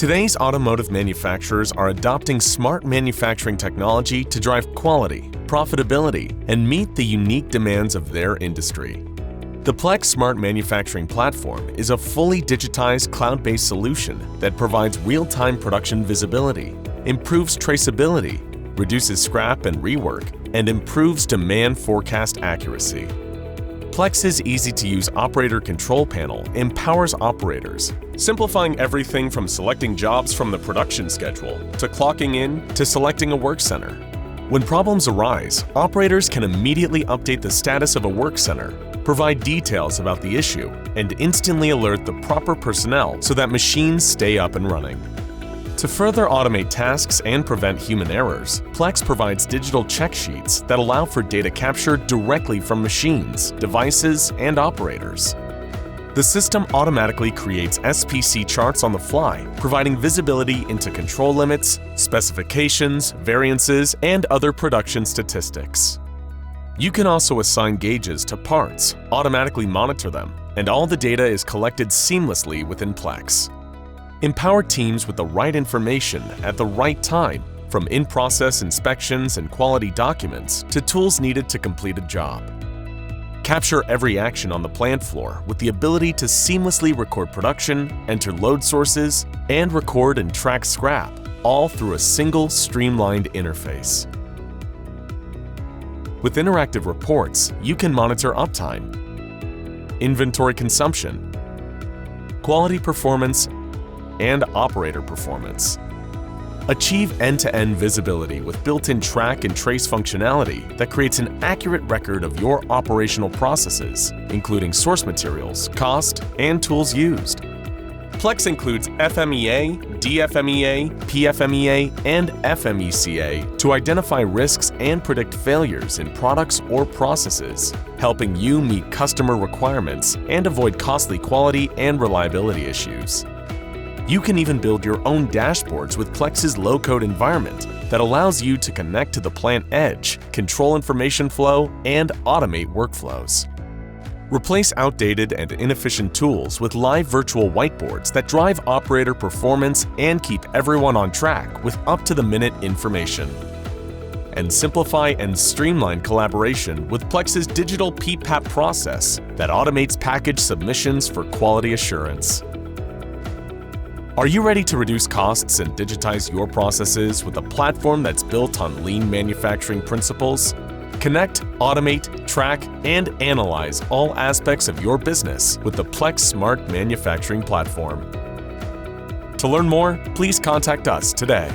Today's automotive manufacturers are adopting smart manufacturing technology to drive quality, profitability, and meet the unique demands of their industry. The Plex Smart Manufacturing Platform is a fully digitized cloud-based solution that provides real-time production visibility, improves traceability, reduces scrap and rework, and improves demand forecast accuracy. Plex's easy-to-use operator control panel empowers operators, simplifying everything from selecting jobs from the production schedule to clocking in to selecting a work center. When problems arise, operators can immediately update the status of a work center, provide details about the issue, and instantly alert the proper personnel so that machines stay up and running. To further automate tasks and prevent human errors, Plex provides digital check sheets that allow for data capture directly from machines, devices, and operators. The system automatically creates SPC charts on the fly, providing visibility into control limits, specifications, variances, and other production statistics. You can also assign gauges to parts, automatically monitor them, and all the data is collected seamlessly within Plex. Empower teams with the right information at the right time, from in-process inspections and quality documents to tools needed to complete a job. Capture every action on the plant floor with the ability to seamlessly record production, enter load sources, and record and track scrap, all through a single streamlined interface. With interactive reports, you can monitor uptime, inventory consumption, quality performance, and operator performance. Achieve end-to-end visibility with built-in track and trace functionality that creates an accurate record of your operational processes, including source materials, cost, and tools used. Plex includes FMEA, DFMEA, PFMEA, and FMECA to identify risks and predict failures in products or processes, helping you meet customer requirements and avoid costly quality and reliability issues. You can even build your own dashboards with Plex's low-code environment that allows you to connect to the plant edge, control information flow, and automate workflows. Replace outdated and inefficient tools with live virtual whiteboards that drive operator performance and keep everyone on track with up-to-the-minute information. And simplify and streamline collaboration with Plex's digital PPAP process that automates package submissions for quality assurance. Are you ready to reduce costs and digitize your processes with a platform that's built on lean manufacturing principles? Connect, automate, track, and analyze all aspects of your business with the Plex Smart Manufacturing Platform. To learn more, please contact us today.